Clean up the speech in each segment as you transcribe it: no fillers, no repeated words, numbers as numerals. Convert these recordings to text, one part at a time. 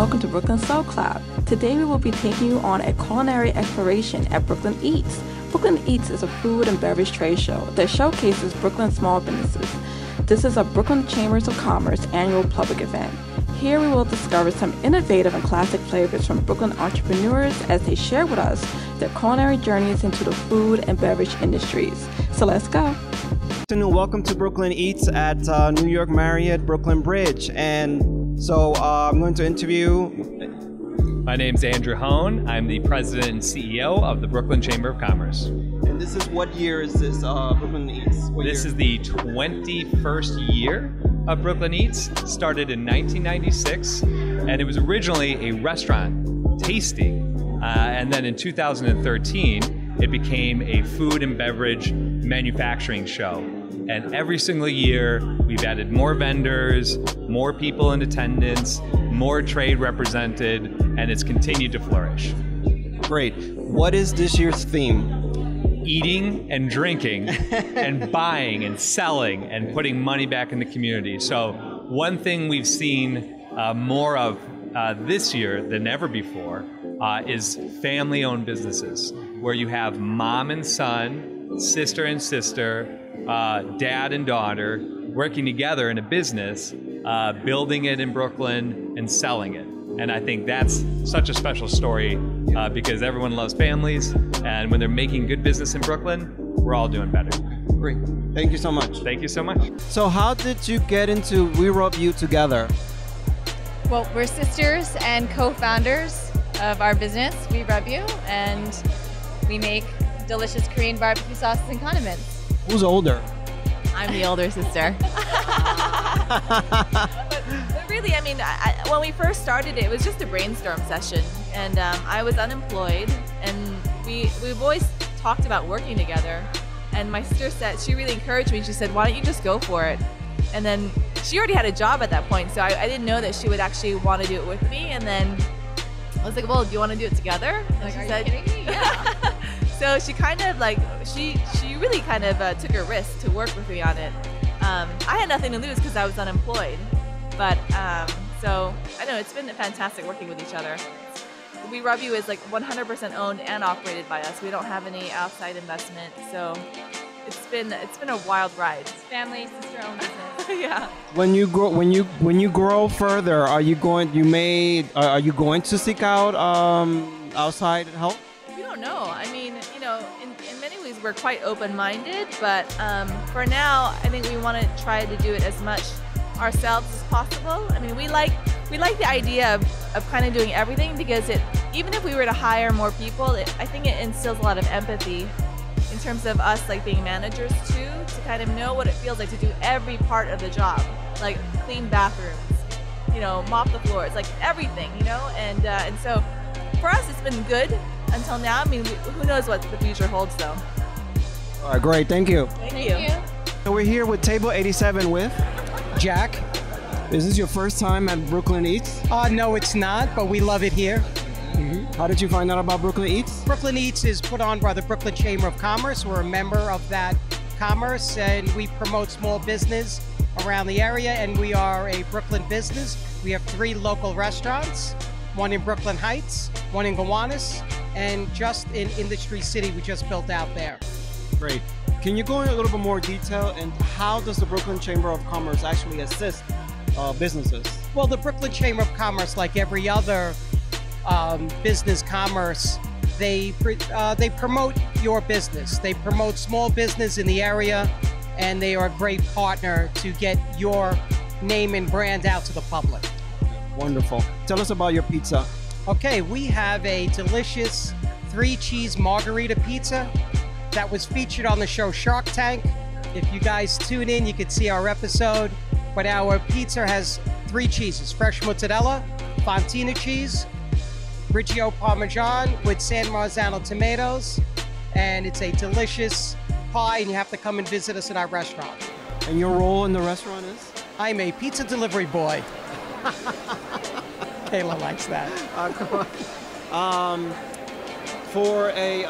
welcome to Brooklyn Soul Club. Today we will be taking you on a culinary exploration at Brooklyn Eats. Brooklyn Eats is a food and beverage trade show that showcases Brooklyn small businesses. This is a Brooklyn Chambers of Commerce annual public event. Here we will discover some innovative and classic flavors from Brooklyn entrepreneurs as they share with us their culinary journeys into the food and beverage industries. So let's go. Welcome to Brooklyn Eats at New York Marriott Brooklyn Bridge. And so I'm going to interview. My name's Andrew Hone. I'm the president and CEO of the Brooklyn Chamber of Commerce. And this is, what year is this Brooklyn Eats? This is the 21st year of Brooklyn Eats. Started in 1996, and it was originally a restaurant tasting. And then in 2013, it became a food and beverage manufacturing show. And every single year, we've added more vendors, more people in attendance, more trade represented, and it's continued to flourish. Great. What is this year's theme? Eating and drinking and buying and selling and putting money back in the community. So one thing we've seen more of this year than ever before is family-owned businesses, where you have mom and son, sister and sister, dad and daughter working together in a business, building it in Brooklyn and selling it. And I think that's such a special story because everyone loves families, and when they're making good business in Brooklyn, we're all doing better. Great. Thank you so much. Thank you so much. So how did you get into We Rub You together? Well, we're sisters and co-founders of our business, We Rub You, and we make delicious Korean barbecue sauces and condiments. Who's older? I'm the older sister. but really, I mean, when we first started it was just a brainstorm session, and I was unemployed, and we've always talked about working together. And my sister said, she really encouraged me. She said, "Why don't you just go for it?" And then she already had a job at that point, so I didn't know that she would actually want to do it with me. And then I was like, "Well, do you want to do it together?" And she said, "Yeah." So she kind of like, she really kind of took a risk to work with me on it. I had nothing to lose because I was unemployed. But so I know it's been fantastic working with each other. We Rub You is like 100% owned and operated by us. We don't have any outside investment. So it's been a wild ride. It's family, sister-owned business. Yeah. When you grow further, are you going to seek out outside help? We don't know. I mean, you know, in many ways we're quite open-minded, but for now, I think we want to try to do it as much ourselves as possible. I mean, we like the idea of kind of doing everything, because even if we were to hire more people, I think it instills a lot of empathy in terms of us like being managers too, to kind of know what it feels like to do every part of the job, like clean bathrooms, you know, mop the floors, like everything, you know, and so for us it's been good until now. I mean, who knows what the future holds though. All right, great, thank you. Thank you. So we're here with Table 87 with Jack. Is this your first time at Brooklyn Eats? No, it's not, but we love it here. How did you find out about Brooklyn Eats? Brooklyn Eats is put on by the Brooklyn Chamber of Commerce. We're a member of that commerce, and we promote small business around the area, and we are a Brooklyn business. We have 3 local restaurants, one in Brooklyn Heights, one in Gowanus, and just in Industry City we just built out there. Great. Can you go into a little bit more detail, and how does the Brooklyn Chamber of Commerce actually assist businesses? Well, the Brooklyn Chamber of Commerce, like every other business commerce, they promote your business. They promote small business in the area, and they are a great partner to get your name and brand out to the public. Wonderful. Tell us about your pizza. Okay, we have a delicious 3-cheese margarita pizza that was featured on the show Shark Tank. If you guys tune in, you can see our episode. But our pizza has 3 cheeses: fresh mozzarella, fontina cheese, Riggio Parmesan with San Marzano tomatoes, and it's a delicious pie, and you have to come and visit us at our restaurant. And your role in the restaurant is? I'm a pizza delivery boy. Kayla likes that. Come on. For a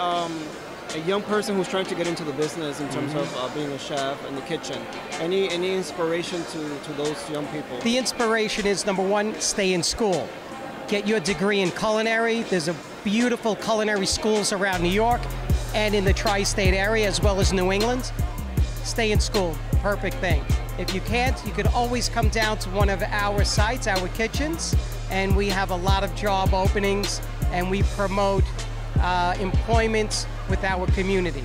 young person who's trying to get into the business in terms of being a chef in the kitchen, any inspiration to those young people? The inspiration is, number one, stay in school. get your degree in culinary. There's a beautiful culinary schools around New York and in the tri-state area as well as New England. Stay in school, perfect thing. If you can't, you could always come down to one of our sites, our kitchens, and we have a lot of job openings and we promote employment with our community.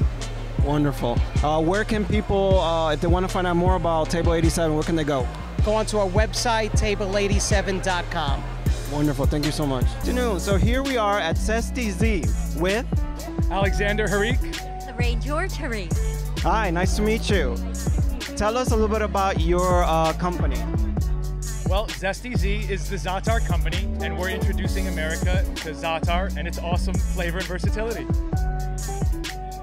Wonderful. Where can people, if they want to find out more about Table 87, where can they go? Go onto our website, table87.com. Wonderful. Thank you so much. Good afternoon. So here we are at Zesty-Z with Alexander Harik. Lorraine George Harik. Hi, nice to meet you. Tell us a little bit about your company. Well, Zesty-Z is the Za'atar company, and we're introducing America to Za'atar and its awesome flavor and versatility.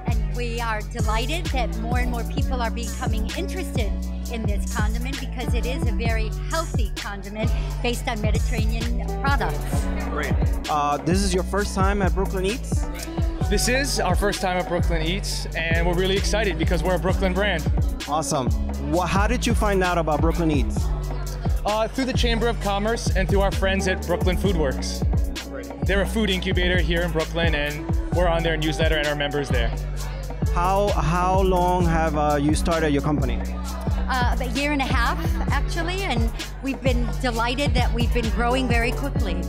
And we are delighted that more and more people are becoming interested in this condiment because it is a very healthy condiment based on Mediterranean products. Great. This is your first time at Brooklyn Eats? This is our first time at Brooklyn Eats, and we're really excited because we're a Brooklyn brand. Awesome. How did you find out about Brooklyn Eats? Through the Chamber of Commerce and through our friends at Brooklyn Foodworks. They're a food incubator here in Brooklyn, and we're on their newsletter and our members there. How long have you started your company? About a year and a half, actually, and we've been delighted that we've been growing very quickly.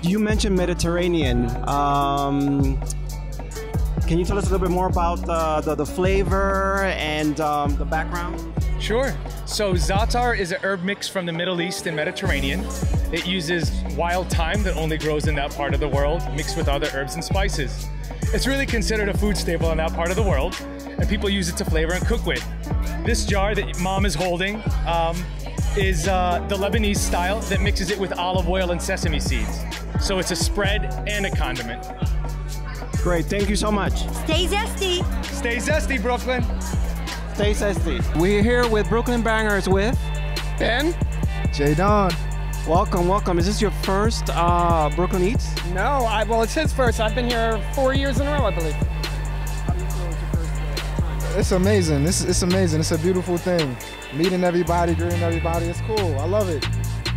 You mentioned Mediterranean. Can you tell us a little bit more about the flavor and the background? Sure. So Za'atar is an herb mix from the Middle East and Mediterranean. It uses wild thyme that only grows in that part of the world, mixed with other herbs and spices. It's really considered a food staple in that part of the world, and people use it to flavor and cook with. This jar that Mom is holding is the Lebanese style that mixes it with olive oil and sesame seeds. So it's a spread and a condiment. Great, thank you so much. Stay zesty. Stay zesty, Brooklyn. Stay zesty. We're here with Brooklyn Bangers with Ben. Jay Don. Welcome, welcome. Is this your first Brooklyn Eats? No, well, it's his first. I've been here 4 years in a row, I believe. It's amazing. It's amazing. It's a beautiful thing. Meeting everybody, greeting everybody. It's cool. I love it.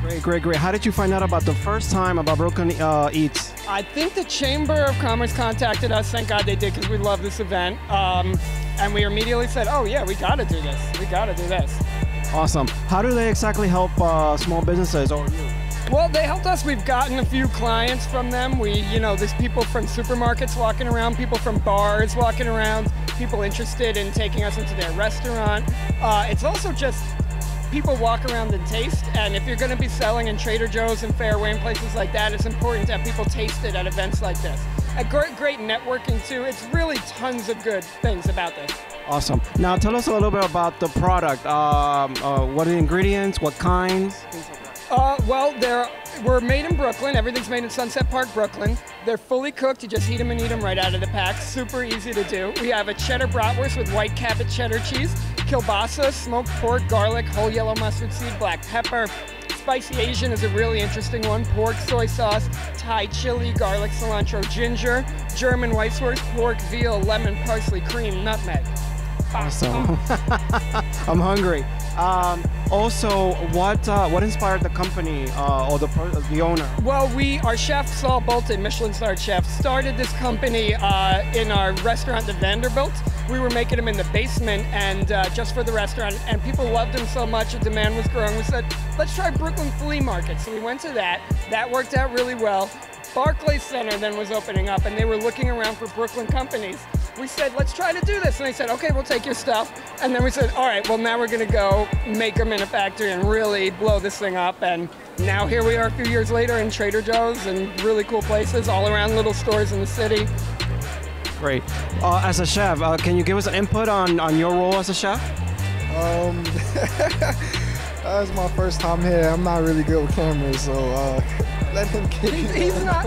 Great, great, great. How did you find out about the first time about Brooklyn Eats? I think the Chamber of Commerce contacted us. Thank God they did because we love this event. And we immediately said, oh yeah, we got to do this. We got to do this. Awesome. How do they exactly help small businesses or you? Well, they helped us. We've gotten a few clients from them. There's people from supermarkets walking around, people from bars walking around, people interested in taking us into their restaurant. It's also just people walk around and taste, and if you're going to be selling in Trader Joe's and Fairway and places like that, it's important to have people taste it at events like this. A great networking too. It's really tons of good things about this. Awesome. Now tell us a little bit about the product. What are the ingredients? What kinds? Well, we're made in Brooklyn. Everything's made in Sunset Park, Brooklyn. They're fully cooked. You just heat them and eat them right out of the pack. Super easy to do. We have a cheddar bratwurst with white Cabot cheddar cheese, kielbasa, smoked pork, garlic, whole yellow mustard seed, black pepper. Spicy Asian is a really interesting one. Pork, soy sauce, Thai chili, garlic, cilantro, ginger, German white sauce, pork, veal, lemon, parsley, cream, nutmeg. Awesome. I'm hungry. Also, what inspired the company or the owner? Well, our chef, Saul Bolton, Michelin-starred chef, started this company in our restaurant, the Vanderbilt. We were making them in the basement and just for the restaurant, and people loved them so much, the demand was growing. We said, let's try Brooklyn Flea Market. So we went to that. That worked out really well. Barclays Center then was opening up, and they were looking around for Brooklyn companies. We said, let's try to do this. And they said, okay, we'll take your stuff. And then we said, all right, well, now we're going to go make them in a factory and really blow this thing up. And now here we are a few years later in Trader Joe's and really cool places all around little stores in the city. Great. As a chef, can you give us an input on your role as a chef? That's my first time here. I'm not really good with cameras, so let him keep He's not.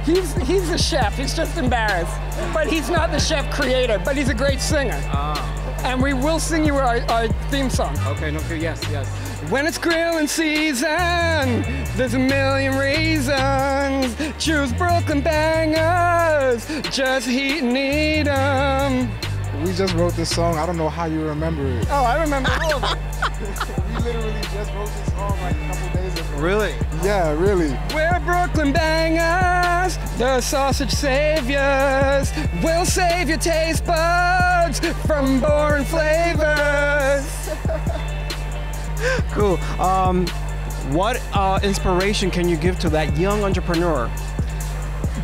He's a chef. He's just embarrassed. But he's not the chef creator, but he's a great singer. And we will sing you our theme song. Okay, no, yes. When it's grilling season, there's a million reasons. Choose Brooklyn Bangers, just heat and eat 'em. We just wrote this song. I don't know how you remember it. Oh, I remember all of it. We literally just just wrote this song like a couple days ago. Really? Yeah, really. We're Brooklyn Bangers, the sausage saviors. We'll save your taste buds from boring flavors. Cool. What inspiration can you give to that young entrepreneur?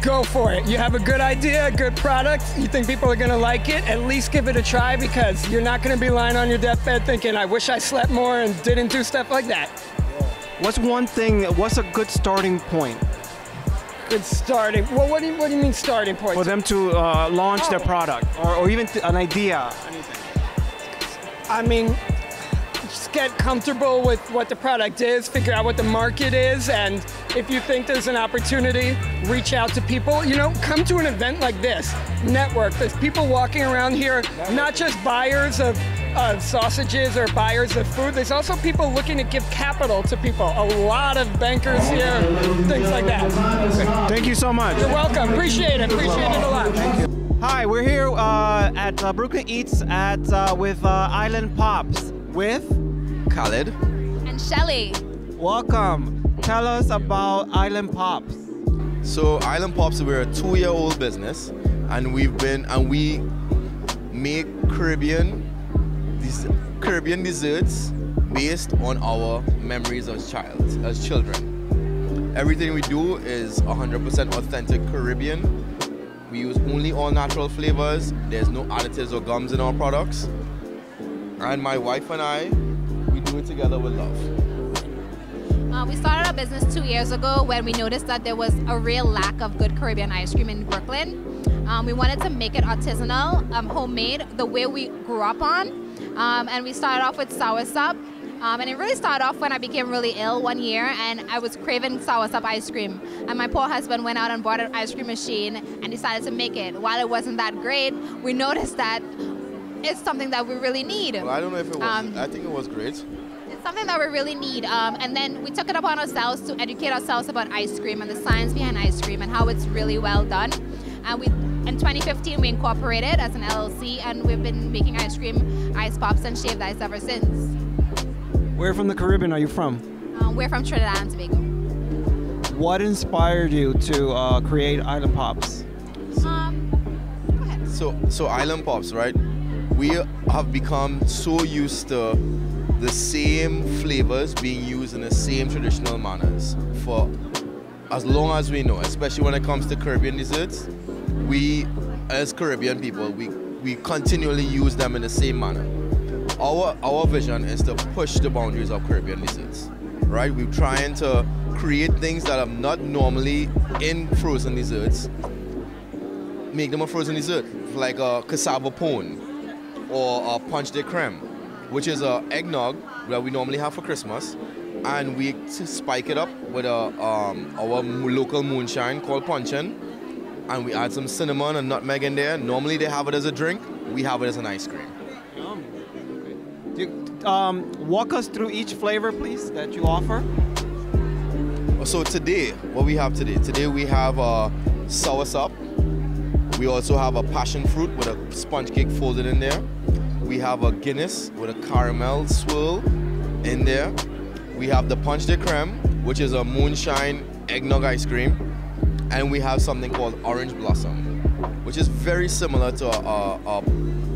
Go for it. You have a good idea, a good product, you think people are gonna like it, at least give it a try, because you're not gonna be lying on your deathbed thinking, I wish I slept more and didn't do stuff like that. What's a good starting point? Good starting, well, what do you mean starting point? For them to launch their product, or even an idea, anything. I mean, just get comfortable with what the product is, figure out what the market is, and if you think there's an opportunity, reach out to people. You know, come to an event like this, network. There's people walking around here, not just buyers of sausages or buyers of food. There's also people looking to give capital to people. A lot of bankers here, things like that. Thank you so much. You're welcome. Appreciate it. Appreciate it a lot. Hi, we're here at Brooklyn Eats with Island Pops with Khaled And Shelly. Welcome. Tell us about Island Pops. So Island Pops, we're a 2-year-old business, and we make Caribbean desserts based on our memories as children. Everything we do is 100% authentic Caribbean. We use only all natural flavors. There's no additives or gums in our products. And my wife and I, we do it together with love. We started our business 2 years ago when we noticed that there was a real lack of good Caribbean ice cream in Brooklyn. We wanted to make it artisanal, homemade, the way we grew up on. And we started off with soursop. And it really started off when I became really ill one year and I was craving soursop ice cream. And my poor husband went out and bought an ice cream machine and decided to make it. While it wasn't that great, we noticed that it's something that we really need. Well, I don't know if it was, I think it was great. It's something that we really need. And then we took it upon ourselves to educate ourselves about ice cream and the science behind ice cream and how it's really well done. And in 2015, we incorporated as an LLC, and we've been making ice cream, ice pops, and shaved ice ever since. Where from the Caribbean are you from? We're from Trinidad and Tobago. What inspired you to create Island Pops? Go ahead. So Island Pops, right? We have become so used to the same flavors being used in the same traditional manners for as long as we know, especially when it comes to Caribbean desserts. We, as Caribbean people, we continually use them in the same manner. Our vision is to push the boundaries of Caribbean desserts, right? We're trying to create things that are not normally in frozen desserts, make them a frozen dessert, like a cassava pone or a punch de creme, which is an eggnog that we normally have for Christmas, and we spike it up with our local moonshine called punchin', and we add some cinnamon and nutmeg in there. Normally they have it as a drink, we have it as an ice cream. Walk us through each flavor, please, that you offer. So today, what we have today we have soursop. We also have a passion fruit with a sponge cake folded in there. We have a Guinness with a caramel swirl in there. We have the punch de creme, which is a moonshine eggnog ice cream. And we have something called orange blossom, which is very similar to a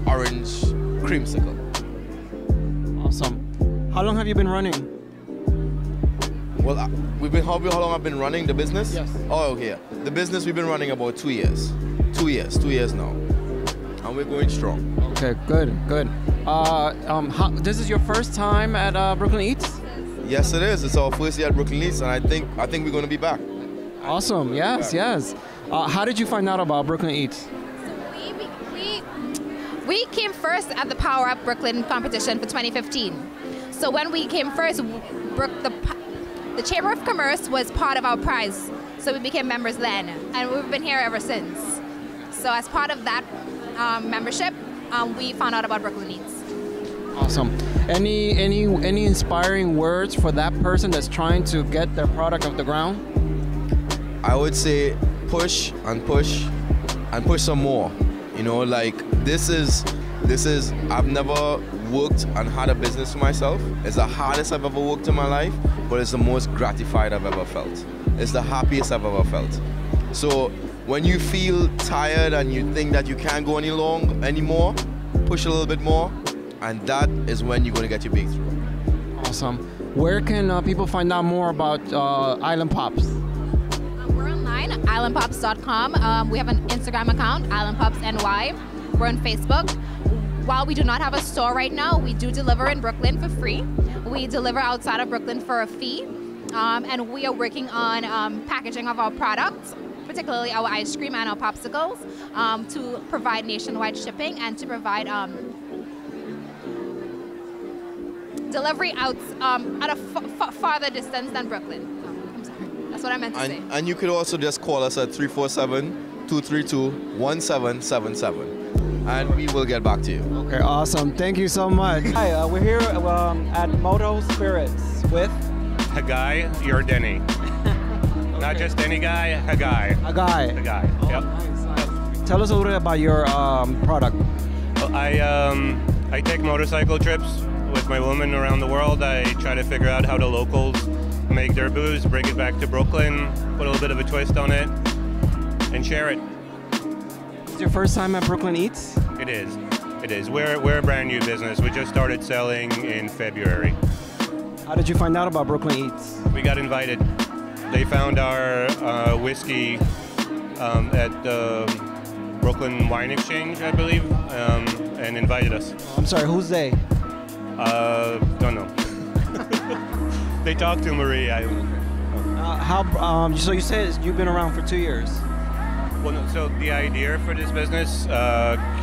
orange creamsicle. Awesome. How long have you been running? Well, how long I've been running the business? Yes. Oh, okay. The business we've been running about 2 years. 2 years now. And we're going strong. Okay, good. This is your first time at Brooklyn Eats? Yes, it is. It's our first year at Brooklyn Eats, and I think we're going to be back. Awesome. Yes. How did you find out about Brooklyn Eats? We came first at the Power Up Brooklyn competition for 2015. So when we came first, the Chamber of Commerce was part of our prize. So we became members then, and we've been here ever since. So as part of that membership, we found out about Brooklyn Eats. Awesome. Any inspiring words for that person that's trying to get their product off the ground? I would say push and push and push some more. You know, like this is I've never worked and had a business for myself. It's the hardest I've ever worked in my life, but it's the most gratified I've ever felt. It's the happiest I've ever felt. So when you feel tired and you think that you can't go anymore, push a little bit more, and that is when you're going to get your breakthrough. Awesome. Where can people find out more about Island Pops? We're online, islandpops.com. We have an Instagram account, islandpopsny. We're on Facebook. While we do not have a store right now, we do deliver in Brooklyn for free. We deliver outside of Brooklyn for a fee. And we are working on packaging of our products, particularly our ice cream and our popsicles, to provide nationwide shipping and to provide delivery out at a farther distance than Brooklyn. I'm sorry. That's what I meant to say. And you could also just call us at 347-232-1777. And we will get back to you. Okay, awesome. Thank you so much. Hi, we're here at Moto Spirits with Hagai Yordeni. Okay. Not just any guy, Hagai. Hagai. Hagai. Oh, Yep. nice. Tell us a little bit about your product. Well, I take motorcycle trips with my woman around the world. I try to figure out how the locals make their booze, bring it back to Brooklyn, put a little bit of a twist on it, and share it. It's your first time at Brooklyn Eats? It is. It is. We're a brand new business. We just started selling in February. How did you find out about Brooklyn Eats? We got invited. They found our whiskey at the Brooklyn Wine Exchange, I believe, and invited us. I'm sorry, who's they? Don't know. They talked to Marie. So you said you've been around for 2 years. Well, no, so the idea for this business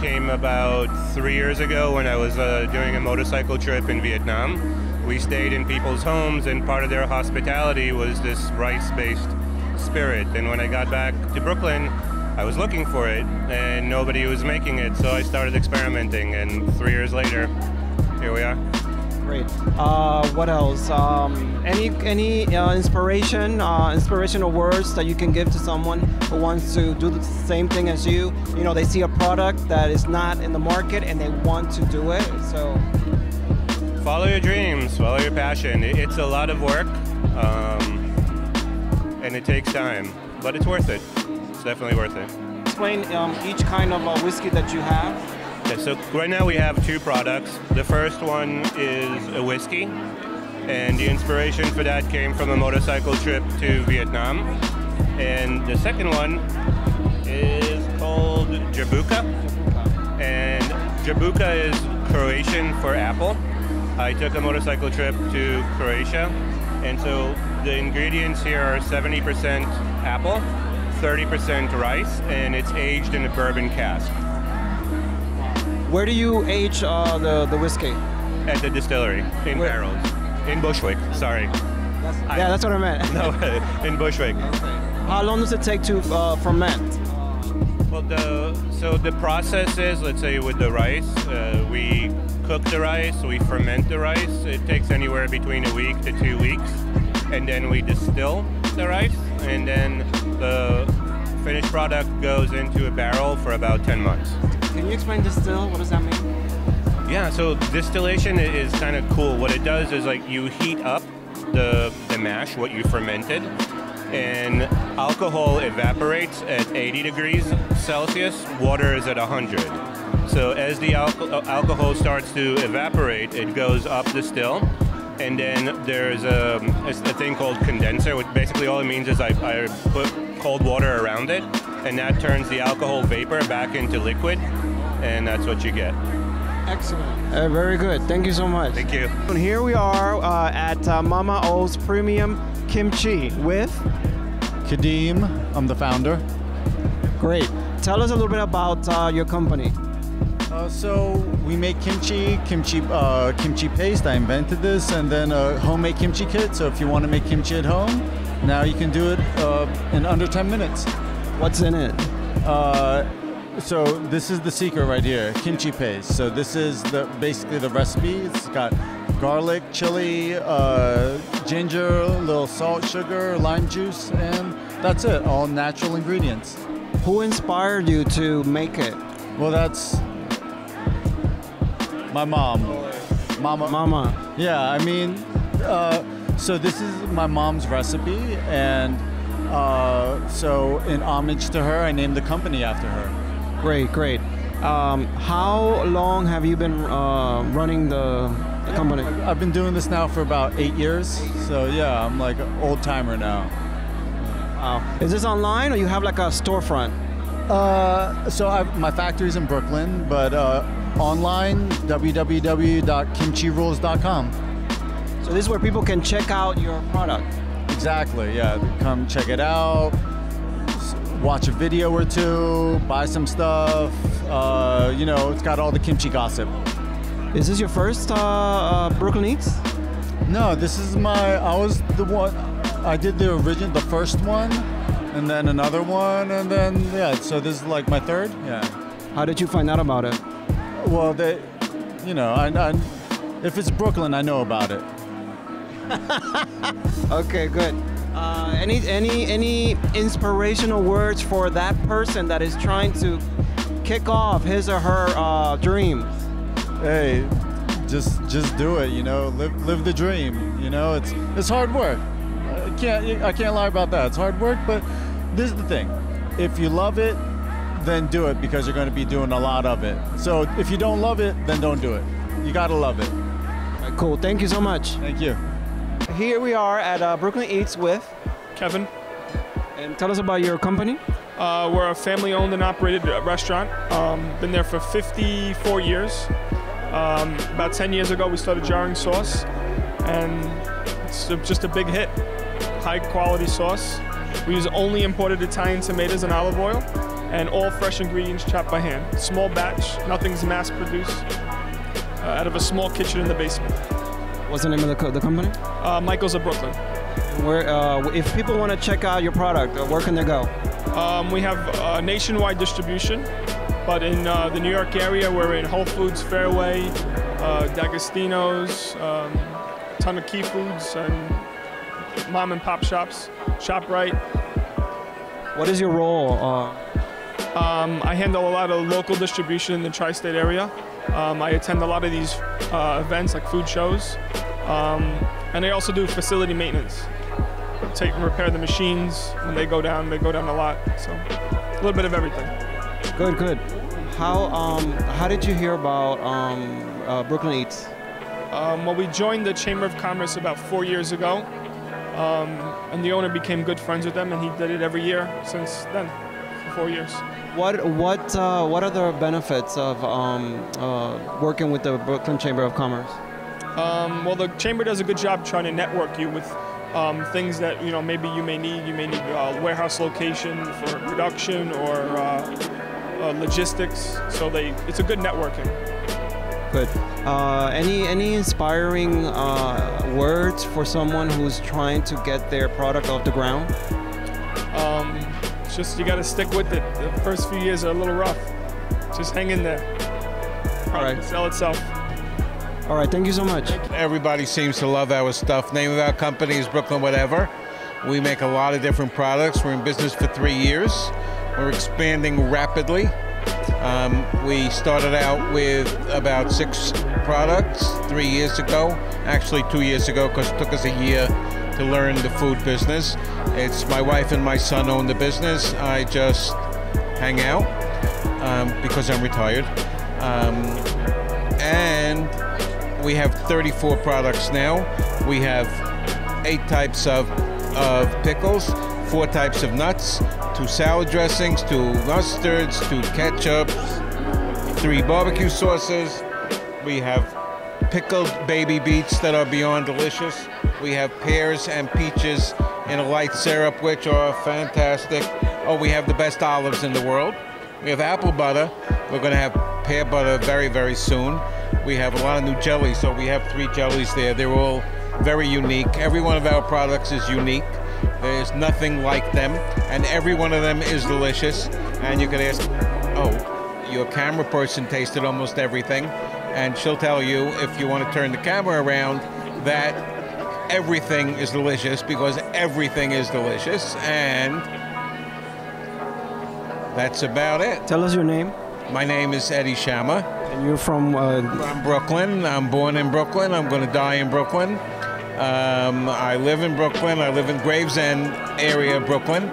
came about 3 years ago when I was doing a motorcycle trip in Vietnam. We stayed in people's homes, and part of their hospitality was this rice-based spirit. And when I got back to Brooklyn, I was looking for it, and nobody was making it, so I started experimenting, and 3 years later, here we are. Great. What else? Any inspirational words that you can give to someone who wants to do the same thing as you? You know, they see a product that is not in the market and they want to do it. So follow your dreams, follow your passion. It's a lot of work, and it takes time, but it's worth it. It's definitely worth it. Explain each kind of whiskey that you have. Okay, so right now we have two products. The first one is a whiskey, and the inspiration for that came from a motorcycle trip to Vietnam. And the second one is called Jabuka, and Jabuka is Croatian for apple. I took a motorcycle trip to Croatia, and so the ingredients here are 70% apple, 30% rice, and it's aged in a bourbon cask. Where do you age the whiskey? At the distillery, in barrels. In Bushwick, sorry. That's what I meant. No, in Bushwick. Okay. How long does it take to ferment? Well, so the process is, let's say with the rice, we cook the rice, we ferment the rice. It takes anywhere between a week to 2 weeks. And then we distill the rice, and then the finished product goes into a barrel for about 10 months. Can you explain distill? What does that mean? Yeah, so distillation is kind of cool. What it does is like you heat up the mash, what you fermented, and alcohol evaporates at 80 degrees Celsius, water is at 100. So as the alcohol starts to evaporate, it goes up the still, and then there's a thing called condenser, which basically all it means is I put cold water around it, and that turns the alcohol vapor back into liquid, and that's what you get. Excellent. Very good. Thank you so much. Thank you. And here we are at Mama O's Premium Kimchi with Kadeem. I'm the founder. Great. Tell us a little bit about your company. So we make kimchi paste. I invented this, and then a homemade kimchi kit. So if you want to make kimchi at home, now you can do it in under 10 minutes. What's in it? So this is the secret right here, kimchi paste. So this is basically the recipe. It's got garlic, chili, ginger, a little salt, sugar, lime juice, and that's it. All natural ingredients. Who inspired you to make it? Well, that's my mom. Mama. Mama. Yeah, I mean, so this is my mom's recipe, and so in homage to her, I named the company after her. Great, great. How long have you been running the company? I've been doing this now for about 8 years, so yeah, I'm like an old timer now. Wow. Is this online, or you have like a storefront? So my factory's in Brooklyn, but online, www.kimchirules.com. So this is where people can check out your product. Exactly, yeah. Come check it out, watch a video or two, buy some stuff. You know, it's got all the kimchi gossip. Is this your first Brooklyn Eats? No, this is I did the first one, and then another one, and then, yeah, so this is like my third, yeah. How did you find out about it? Well, you know, if it's Brooklyn, I know about it. Okay, good. Any inspirational words for that person that is trying to kick off his or her dreams? Hey, just do it. You know, live the dream. You know, it's hard work. I can't lie about that. It's hard work, but this is the thing. If you love it, then do it, because you're going to be doing a lot of it. So if you don't love it, then don't do it. You got to love it. All right, cool. Thank you so much. Thank you. Here we are at Brooklyn Eats with Kevin. And tell us about your company. We're a family-owned and operated restaurant. Been there for 54 years. About 10 years ago, we started jarring sauce, and it's just a big hit. High-quality sauce. We use only imported Italian tomatoes and olive oil, and all fresh ingredients chopped by hand. Small batch, nothing's mass-produced, out of a small kitchen in the basement. What's the name of the company? Michael's of Brooklyn. Where, if people want to check out your product, where can they go? We have nationwide distribution, but in the New York area, we're in Whole Foods, Fairway, D'Agostino's, a ton of Key Foods, and mom and pop shops, ShopRite. What is your role? I handle a lot of local distribution in the tri-state area. I attend a lot of these events like food shows, and I also do facility maintenance. Take and repair the machines when they go down a lot. So a little bit of everything. Good, good. How did you hear about Brooklyn Eats? Well, we joined the Chamber of Commerce about 4 years ago, and the owner became good friends with them, and he did it every year since then, for 4 years. What are the benefits of working with the Brooklyn Chamber of Commerce? Well, the chamber does a good job trying to network you with things that maybe you may need. You may need a warehouse location for production or logistics. So it's a good networking. Good. Any inspiring words for someone who's trying to get their product off the ground? Just you got to stick with it. The first few years are a little rough. Just hang in there. All right. Sell itself. All right. Thank you so much. Everybody seems to love our stuff. Name of our company is Brooklyn Whatever. We make a lot of different products. We're in business for 3 years. We're expanding rapidly. We started out with about 6 products 3 years ago. Actually 2 years ago, because it took us a year to learn the food business. It's my wife and my son own the business. I just hang out because I'm retired. And we have 34 products now. We have 8 types of pickles, 4 types of nuts, 2 salad dressings, 2 mustards, 2 ketchups, 3 barbecue sauces. We have pickled baby beets that are beyond delicious. We have pears and peaches in a light syrup, which are fantastic. Oh, we have the best olives in the world. We have apple butter. We're going to have pear butter very, very soon. We have a lot of new jellies, so we have 3 jellies there. They're all very unique. Every one of our products is unique. There's nothing like them, and every one of them is delicious. And you can ask, oh, your camera person tasted almost everything, and she'll tell you, if you want to turn the camera around, that everything is delicious, because everything is delicious, and that's about it. Tell us your name. My name is Eddie Shama. And you're from? From Brooklyn. I'm born in Brooklyn. I'm going to die in Brooklyn. I live in Brooklyn. I live in Gravesend area of Brooklyn.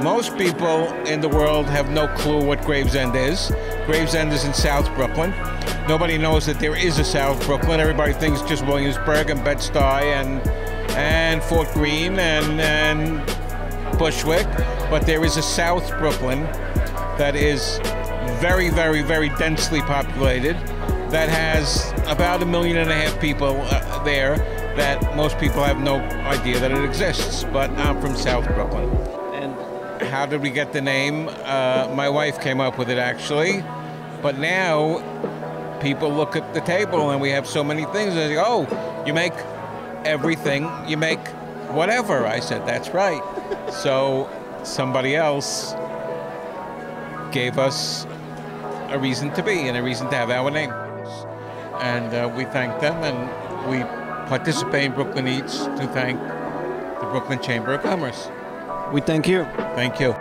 Most people in the world have no clue what Gravesend is. Gravesend is in South Brooklyn. Nobody knows that there is a South Brooklyn. Everybody thinks just Williamsburg and Bed-Stuy and Fort Greene and Bushwick. But there is a South Brooklyn that is very, very, very densely populated, that has about 1.5 million people there, that most people have no idea that it exists. But I'm from South Brooklyn. And how did we get the name? My wife came up with it, actually. But now people look at the table and we have so many things. They say, oh, you make everything, you make whatever. I said, that's right. So somebody else gave us a reason to be and a reason to have our name. And we thank them, and we participate in Brooklyn Eats to thank the Brooklyn Chamber of Commerce. We thank you. Thank you.